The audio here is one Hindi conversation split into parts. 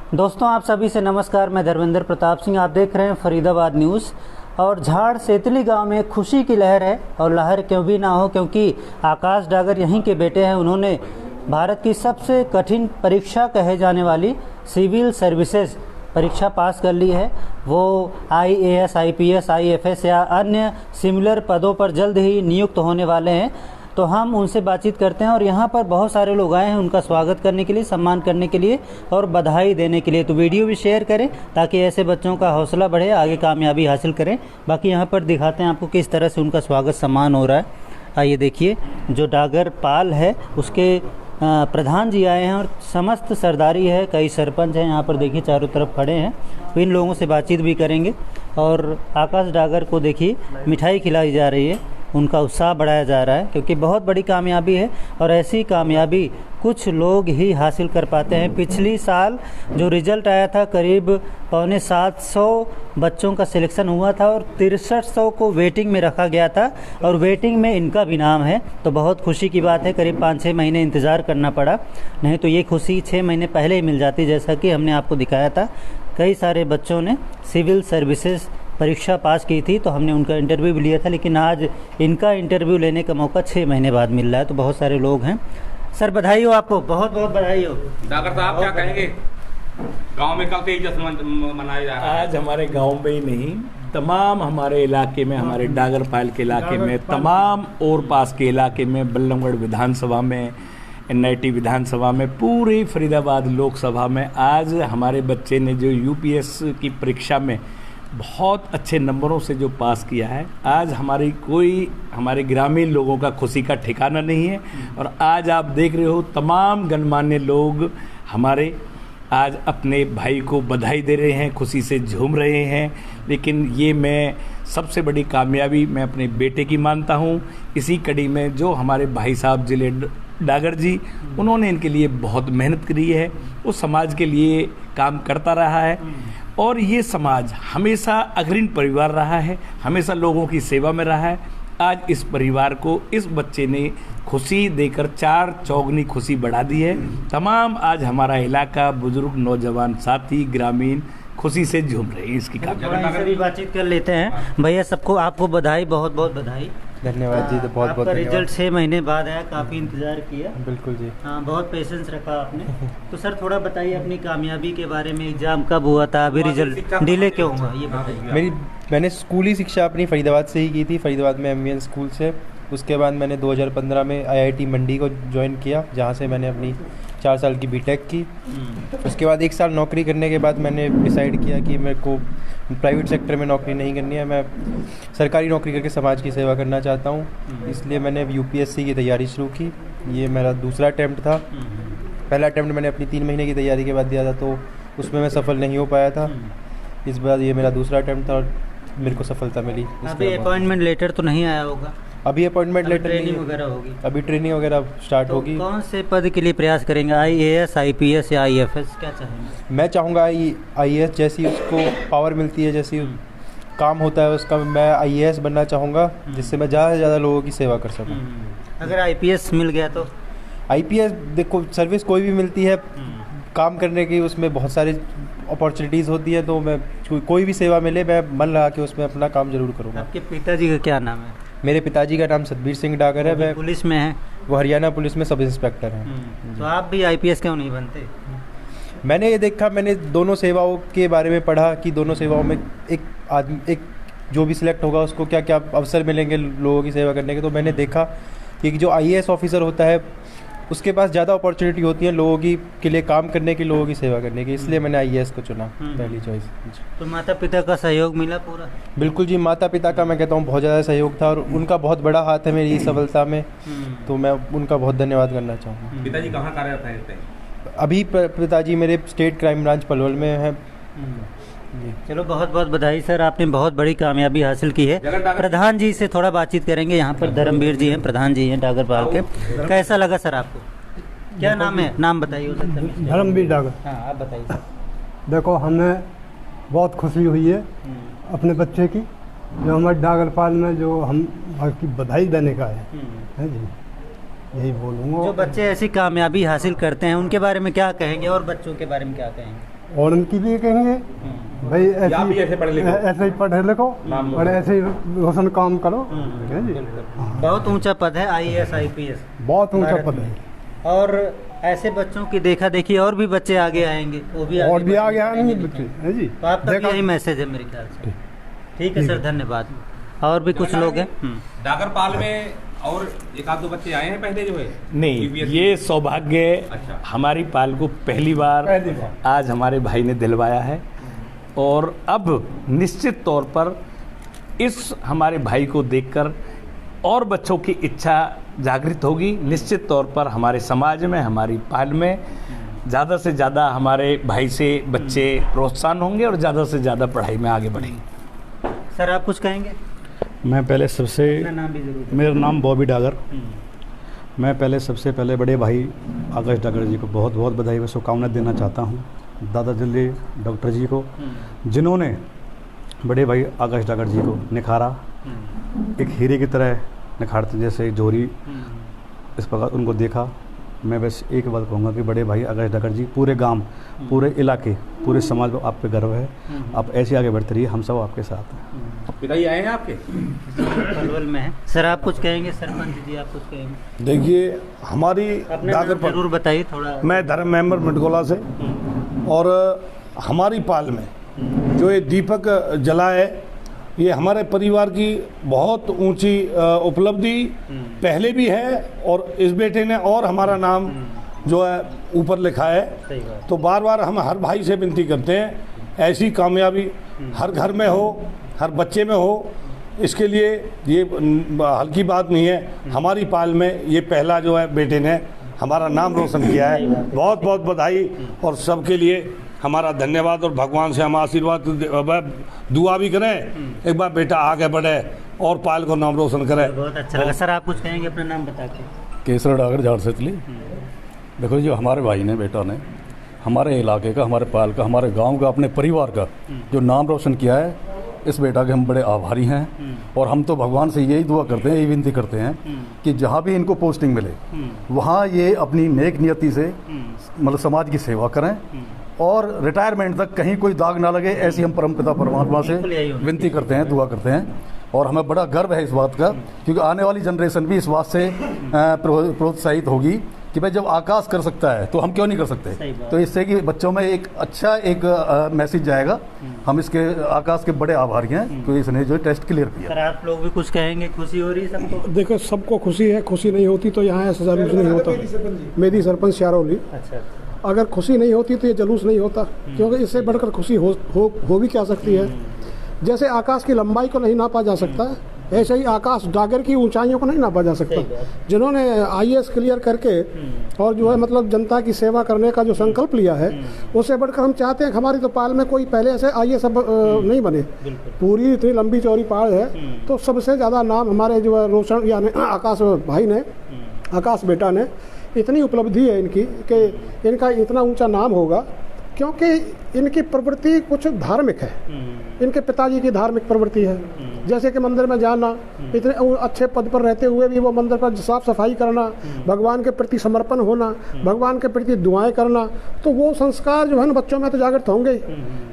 दोस्तों आप सभी से नमस्कार। मैं धर्मेंद्र प्रताप सिंह, आप देख रहे हैं फरीदाबाद न्यूज़। और झाड़ सेतली गांव में खुशी की लहर है, और लहर क्यों भी ना हो, क्योंकि आकाश डागर यहीं के बेटे हैं। उन्होंने भारत की सबसे कठिन परीक्षा कहे जाने वाली सिविल सर्विसेज परीक्षा पास कर ली है। वो IAS, IPS, IFS या अन्य सिमिलर पदों पर जल्द ही नियुक्त होने वाले हैं। तो हम उनसे बातचीत करते हैं, और यहाँ पर बहुत सारे लोग आए हैं उनका स्वागत करने के लिए, सम्मान करने के लिए और बधाई देने के लिए। तो वीडियो भी शेयर करें ताकि ऐसे बच्चों का हौसला बढ़े, आगे कामयाबी हासिल करें। बाकी यहाँ पर दिखाते हैं आपको किस तरह से उनका स्वागत सम्मान हो रहा है। आइए देखिए, जो डागर पाल है उसके प्रधान जी आए हैं, और समस्त सरदारी है, कई सरपंच हैं यहाँ पर देखिए चारों तरफ खड़े हैं। तो इन लोगों से बातचीत भी करेंगे। और आकाश डागर को देखिए मिठाई खिलाई जा रही है, उनका उत्साह बढ़ाया जा रहा है, क्योंकि बहुत बड़ी कामयाबी है और ऐसी कामयाबी कुछ लोग ही हासिल कर पाते हैं। पिछली साल जो रिज़ल्ट आया था, करीब 750 बच्चों का सिलेक्शन हुआ था और 6300 को वेटिंग में रखा गया था, और वेटिंग में इनका भी नाम है। तो बहुत खुशी की बात है। करीब 5-6 महीने इंतज़ार करना पड़ा, नहीं तो ये खुशी 6 महीने पहले ही मिल जाती, जैसा कि हमने आपको दिखाया था। कई सारे बच्चों ने सिविल सर्विसेज परीक्षा पास की थी, तो हमने उनका इंटरव्यू भी लिया था, लेकिन आज इनका इंटरव्यू लेने का मौका 6 महीने बाद मिल रहा है। तो बहुत सारे लोग हैं। सर बधाई हो आपको, बहुत बहुत बधाई हो। डागर साहब क्या कहेंगे, गांव में कब से जश्न मनाया जा रहा है? आज हमारे गांव में ही नहीं, तमाम हमारे इलाके में, हमारे डागरपाल के इलाके में, तमाम और पास के इलाके में, बल्लभगढ़ विधानसभा में, NIT विधानसभा में, पूरी फरीदाबाद लोकसभा में आज हमारे बच्चे ने जो UPS की परीक्षा में बहुत अच्छे नंबरों से जो पास किया है, आज हमारे ग्रामीण लोगों का खुशी का ठिकाना नहीं है। और आज आप देख रहे हो तमाम गणमान्य लोग हमारे आज अपने भाई को बधाई दे रहे हैं, खुशी से झूम रहे हैं। लेकिन ये मैं सबसे बड़ी कामयाबी मैं अपने बेटे की मानता हूँ। इसी कड़ी में जो हमारे भाई साहब जिले डागर जी, उन्होंने इनके लिए बहुत मेहनत करी है, वो समाज के लिए काम करता रहा है, और ये समाज हमेशा अग्रणी परिवार रहा है, हमेशा लोगों की सेवा में रहा है। आज इस परिवार को इस बच्चे ने खुशी देकर 4 चौगुनी खुशी बढ़ा दी है। तमाम आज हमारा इलाका, बुजुर्ग, नौजवान साथी, ग्रामीण खुशी से झूम रहे हैं। इसकी बातचीत कर लेते हैं। भैया सबको आपको बधाई, बहुत बहुत बधाई। धन्यवाद जी, तो बहुत बहुत धन्यवाद। रिजल्ट 6 महीने बाद आया, काफ़ी इंतज़ार किया। बिल्कुल जी, हाँ, बहुत पेशेंस रखा आपने। तो सर थोड़ा बताइए अपनी कामयाबी के बारे में। एग्ज़ाम कब हुआ था, अभी रिजल्ट डिले क्यों हुआ, ये बताइए। मैंने स्कूली शिक्षा अपनी फरीदाबाद से ही की थी, फरीदाबाद में MVN स्कूल से। उसके बाद मैंने 2015 में IIT मंडी को ज्वाइन किया, जहाँ से मैंने अपनी 4 साल की BTech की। उसके बाद 1 साल नौकरी करने के बाद मैंने डिसाइड किया कि मेरे को प्राइवेट सेक्टर में नौकरी नहीं करनी है, मैं सरकारी नौकरी करके समाज की सेवा करना चाहता हूँ। इसलिए मैंने UPSC की तैयारी शुरू की। ये मेरा दूसरा अटैम्प्ट था। पहला अटैम्प्ट मैंने अपनी 3 महीने की तैयारी के बाद दिया था, तो उसमें मैं सफल नहीं हो पाया था। इस बार ये मेरा दूसरा अटैम्प्ट था और मेरे को सफलता मिली। अभी अपॉइंटमेंट लेटर तो नहीं आया होगा? अभी अपॉइंटमेंट लेटर ट्रेनिंग वगैरह होगी, अभी ट्रेनिंग वगैरह स्टार्ट होगी। कौन से पद के लिए प्रयास करेंगे, IAS, IPS या IFS, क्या चाहेंगे? मैं चाहूँगा IAS, जैसी उसको पावर मिलती है, जैसी काम होता है उसका, मैं IAS बनना चाहूँगा, जिससे मैं ज़्यादा से ज़्यादा लोगों की सेवा कर सकूँ। अगर IPS मिल गया तो? IPS देखो, सर्विस कोई भी मिलती है काम करने की, उसमें बहुत सारी अपॉर्चुनिटीज़ होती है, तो मैं कोई भी सेवा मिले मैं मन लगा के उसमें अपना काम जरूर करूँगा। आपके पिताजी का क्या नाम है? मेरे पिताजी का नाम सतबीर सिंह डागर है। मैं पुलिस में है? वो हरियाणा पुलिस में सब इंस्पेक्टर हैं। तो आप भी IPS क्यों नहीं बनते? मैंने ये देखा, मैंने दोनों सेवाओं के बारे में पढ़ा कि दोनों सेवाओं में एक जो भी सिलेक्ट होगा उसको क्या क्या अवसर मिलेंगे लोगों की सेवा करने के। तो मैंने देखा कि जो IAS ऑफिसर होता है उसके पास ज़्यादा अपॉर्चुनिटी होती है लोगों की के लिए काम करने की, लोगों की सेवा करने की, इसलिए मैंने IAS को चुना पहली चॉइस। तो माता पिता का सहयोग मिला पूरा? बिल्कुल जी, माता पिता का मैं कहता हूँ बहुत ज़्यादा सहयोग था, और उनका बहुत बड़ा हाथ है मेरी सफलता में, तो मैं उनका बहुत धन्यवाद करना चाहूँगा। पिताजी कहाँ कार्यरत हैं? अभी पिताजी मेरे स्टेट क्राइम ब्रांच पलवल में है। चलो बहुत बहुत बधाई सर, आपने बहुत बड़ी कामयाबी हासिल की है। प्रधान जी से थोड़ा बातचीत करेंगे। यहाँ पर धर्मवीर जी हैं, प्रधान जी हैं डागरपाल के। कैसा लगा सर आपको? क्या नाम है, नाम बताइए। धर्मवीर डागर। हाँ, आप बताइए सर। देखो, हमें बहुत खुशी हुई है अपने बच्चे की, जो हमारे डागरपाल में जो हम की बधाई देने का है जी, यही बोलूँगा। जो बच्चे ऐसी कामयाबी हासिल करते हैं उनके बारे में क्या कहेंगे, और बच्चों के बारे में क्या कहेंगे? और उनकी भी कहेंगे भाई आप भी ऐसे पढ़े लिखो। ऐसे ही पढ़े लिखो नाम और ऐसे ही रोशन काम करो, है जी। बहुत ऊंचा पद है IAS IPS। बहुत ऊंचा भारत पद में। है। और ऐसे बच्चों की देखा देखी और भी बच्चे आगे आएंगे, वो भी और भी आगे बढ़ेंगे, आएंगे पढ़ेंगे, बच्चे, लिखेंगे। है जी। तो आपका भी देखा- यही मैसेज है मेरे ख्याल से। ठीक है सर, धन्यवाद। और भी कुछ लोग हैं। डागरपाल में और एक आध दो बच्चे आए हैं पहले जो है नहीं, UPSC? ये सौभाग्य अच्छा। हमारी पाल को पहली बार आज हमारे भाई ने दिलवाया है। और अब निश्चित तौर पर इस हमारे भाई को देखकर और बच्चों की इच्छा जागृत होगी। निश्चित तौर पर हमारे समाज में, हमारी पाल में ज़्यादा से ज़्यादा हमारे भाई से बच्चे प्रोत्साहन होंगे और ज़्यादा से ज़्यादा पढ़ाई में आगे बढ़ेंगे। सर आप कुछ कहेंगे? मैं पहले सबसे अपना नाम भी जरूर। मेरा नाम बॉबी डागर। मैं पहले सबसे पहले बड़े भाई आकाश डागर जी को बहुत बहुत बधाई व शुभकामनाएं देना चाहता हूं। दादा दिल्ली डॉक्टर जी को, जिन्होंने बड़े भाई आकाश डागर जी को निखारा, एक हीरे की तरह निखारते जैसे जोरी, इस प्रकार उनको देखा। मैं बस एक बात कहूँगा कि बड़े भाई आकाश डागर जी पूरे गांव, पूरे इलाके, पूरे समाज को आप पे गर्व है। आप ऐसे आगे बढ़ते रहिए, हम सब आपके साथ हैं। पिताजी आए हैं आपके? पलवल में है। सर आप कुछ कहेंगे? सरपंच जी आप कुछ कहेंगे? देखिए, हमारी अपना नाम डागर जरूर बताइए थोड़ा। मैं धर्म मेंबर मिटगोला से, और हमारी पाल में जो ये दीपक जला है, ये हमारे परिवार की बहुत ऊंची उपलब्धि पहले भी है, और इस बेटे ने और हमारा नाम जो है ऊपर लिखा है। सही बात। तो बार बार हम हर भाई से विनती करते हैं, ऐसी कामयाबी हर घर में हो, हर बच्चे में हो। इसके लिए ये हल्की बात नहीं है। हमारी पाल में ये पहला जो है बेटे ने हमारा नाम रोशन किया है। बहुत बहुत बधाई, और सबके लिए हमारा धन्यवाद। और भगवान से हम आशीर्वाद दुआ भी करें, एक बार बेटा आगे बढ़े और पाल को नाम रोशन करे। बहुत अच्छा लगा। सर आप कुछ कहेंगे? अपना नाम बता के। केसर डागर झाड़ सेतली। देखो जो हमारे भाई ने, बेटा ने हमारे इलाके का, हमारे पाल का, हमारे गांव का, अपने परिवार का जो नाम रोशन किया है, इस बेटा के हम बड़े आभारी हैं। और हम तो भगवान से यही दुआ करते हैं, यही विनती करते हैं कि जहाँ भी इनको पोस्टिंग मिले वहाँ ये अपनी नेक नियति से मतलब समाज की सेवा करें, और रिटायरमेंट तक कहीं कोई दाग ना लगे, ऐसी हम परमपिता परमात्मा से विनती करते हैं, दुआ करते हैं। और हमें बड़ा गर्व है इस बात का, क्योंकि आने वाली जनरेशन भी इस बात से प्रोत्साहित होगी कि भाई जब आकाश कर सकता है तो हम क्यों नहीं कर सकते। तो इससे कि बच्चों में एक अच्छा एक मैसेज जाएगा। हम इसके आकाश के बड़े आभारी हैं क्योंकि इसने जो टेस्ट क्लियर किया। सर आप लोग भी कुछ कहेंगे? खुशी हो रही है सबको? देखो, सबको खुशी है। खुशी नहीं होती तो यहाँ ऐसा जुलूस नहीं होता। मेरी सरपंच शारौली, अच्छा। अगर खुशी नहीं होती तो ये जुलूस नहीं होता, क्योंकि इससे बढ़कर खुशी हो भी क्या सकती है। जैसे आकाश की लंबाई को नहीं नापा जा सकता, ऐसे ही आकाश डागर की ऊंचाइयों को नहीं नापा जा सकता। जिन्होंने IAS क्लियर करके और जो है मतलब जनता की सेवा करने का जो संकल्प लिया है, उससे बढ़कर हम चाहते हैं कि हमारी तो पाल में कोई पहले ऐसे IAS नहीं बने। पूरी इतनी लंबी चौड़ी पाल है, तो सबसे ज़्यादा नाम हमारे जो है रोशन यानी आकाश भाई ने, आकाश बेटा ने, इतनी उपलब्धि है इनकी कि इनका इतना ऊंचा नाम होगा, क्योंकि इनकी प्रवृत्ति कुछ धार्मिक है। इनके पिताजी की धार्मिक प्रवृत्ति है, जैसे कि मंदिर में जाना, इतने अच्छे पद पर रहते हुए भी वो मंदिर पर साफ सफाई करना, भगवान के प्रति समर्पण होना, भगवान के प्रति दुआएं करना। तो वो संस्कार जो है ना बच्चों में तो जागृत होंगे ही।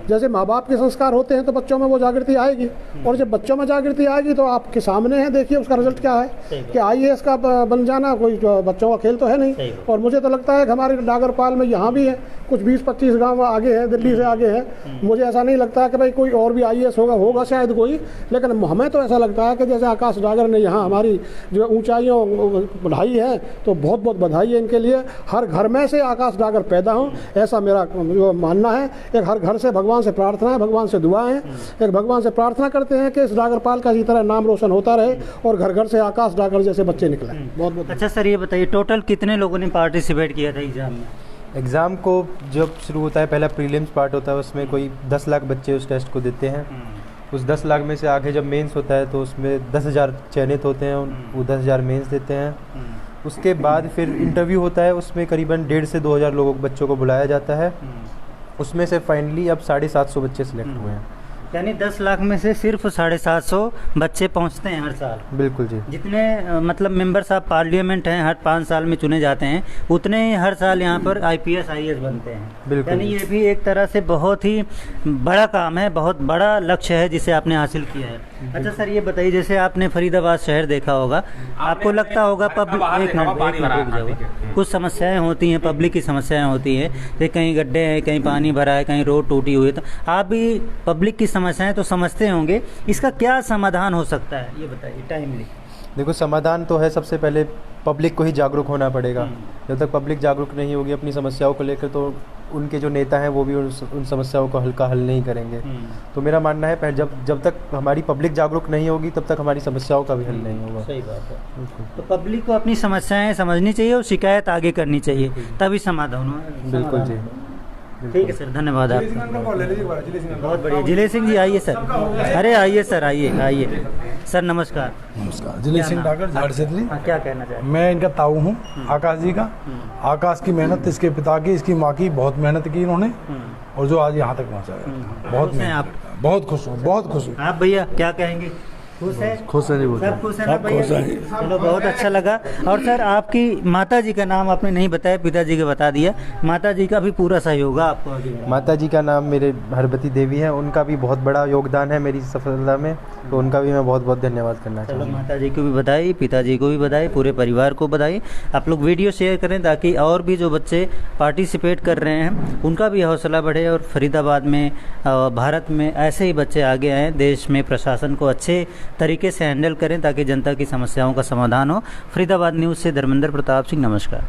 जैसे माँ बाप के संस्कार होते हैं तो बच्चों में वो जागृति आएगी, और जब बच्चों में जागृति आएगी तो आपके सामने है, देखिए उसका रिजल्ट क्या है कि IAS का बन जाना कोई बच्चों का खेल तो है नहीं। और मुझे तो लगता है कि हमारे डागरपाल में यहाँ भी है कुछ 20-25 गाँव आगे है, दिल्ली से आगे है। मुझे ऐसा नहीं लगता कि भाई कोई और भी IAS होगा शायद कोई, लेकिन हमें तो ऐसा लगता है कि जैसे आकाश डागर ने यहाँ हमारी जो ऊंचाइयों बढ़ाई है, तो बहुत बहुत बधाई है इनके लिए। हर घर में से आकाश डागर पैदा हो, ऐसा मेरा जो मानना है। एक हर घर से भगवान से प्रार्थना है, भगवान से दुआ है, एक भगवान से प्रार्थना करते हैं कि इस डागरपाल का इसी तरह नाम रोशन होता रहे और घर घर से आकाश डागर जैसे बच्चे निकले। बहुत बहुत अच्छा सर, ये बताइए टोटल कितने लोगों ने पार्टिसिपेट किया था एग्जाम में? एग्ज़ाम को जब शुरू होता है, पहला प्रीलिम्स पार्ट होता है, उसमें कोई 10 लाख बच्चे उस टेस्ट को देते हैं। उस 10 लाख में से आगे जब मेंस होता है तो उसमें 10,000 चयनित होते हैं, वो 10,000 मेंस देते हैं। उसके बाद फिर इंटरव्यू होता है, उसमें करीबन 1,500 से 2,000 बच्चों को बुलाया जाता है। उसमें से फाइनली अब 750 बच्चे सिलेक्ट हुए हैं। यानी 10 लाख में से सिर्फ 750 बच्चे पहुंचते हैं हर साल। बिल्कुल जी। जितने मतलब मेंबर्स ऑफ पार्लियामेंट हैं हर 5 साल में चुने जाते हैं, उतने ही हर साल यहाँ पर IPS IAS बनते हैं। बिल्कुल। यानी ये भी एक तरह से बहुत ही बड़ा काम है, बहुत बड़ा लक्ष्य है जिसे आपने हासिल किया है। अच्छा सर, ये बताइए, जैसे आपने फरीदाबाद शहर देखा होगा, आपको लगता होगा कुछ समस्याएं होती हैं, पब्लिक की समस्याएं होती हैं, जैसे कहीं गड्ढे हैं, कहीं पानी भरा है, कहीं रोड टूटी हुई है, तो आप भी पब्लिक की समस्याएं तो समझते होंगे, इसका क्या समाधान हो सकता है ये बताइए टाइमली। देखो, समाधान तो है, सबसे पहले पब्लिक को ही जागरूक होना पड़ेगा। जब तक पब्लिक जागरूक नहीं होगी अपनी समस्याओं को लेकर, तो उनके जो नेता हैं वो भी उन समस्याओं को हल नहीं करेंगे। तो मेरा मानना है जब तक हमारी पब्लिक जागरूक नहीं होगी तब तक हमारी समस्याओं का भी हल नहीं होगा। सही बात है। तो पब्लिक को अपनी समस्याएं समझनी चाहिए और शिकायत आगे करनी चाहिए, तभी समाधान हो। बिल्कुल जी। ठीक है सर, धन्यवाद आपका। बहुत बढ़िया। जिले सिंह जी आइए सर। अरे आइए सर, आइए सर, नमस्कार। नमस्कार। जिले सिंह डागर, झाड़ सेतली। क्या कहना चाहें? मैं इनका ताऊ हूँ, आकाश जी का। आकाश की मेहनत, इसके पिता की, इसकी माँ की बहुत मेहनत की इन्होंने, और जो आज यहाँ तक पहुँचा है। बहुत आप? बहुत खुश हूँ, बहुत खुश हूँ। आप भैया क्या कहेंगे? खुश है? खुश है जी। सब खुश है ना भैया? चलो बहुत अच्छा लगा। और सर, आपकी माता जी का नाम आपने नहीं बताया, पिताजी का बता दिया। माता जी का भी पूरा सहयोग है आपको आगे? माता जी का नाम मेरे हरबती देवी है, उनका भी बहुत बड़ा योगदान है मेरी सफलता में, तो उनका भी मैं बहुत बहुत धन्यवाद करना चलो, चाहूँगा। माता जी को भी बधाई, पिताजी को भी बधाई, पूरे परिवार को बधाई। आप लोग वीडियो शेयर करें ताकि और भी जो बच्चे पार्टिसिपेट कर रहे हैं उनका भी हौसला बढ़े, और फरीदाबाद में, भारत में ऐसे ही बच्चे आगे आएँ, देश में प्रशासन को अच्छे तरीके से हैंडल करें ताकि जनता की समस्याओं का समाधान हो। फरीदाबाद न्यूज़ से धर्मेंद्र प्रताप सिंह, नमस्कार।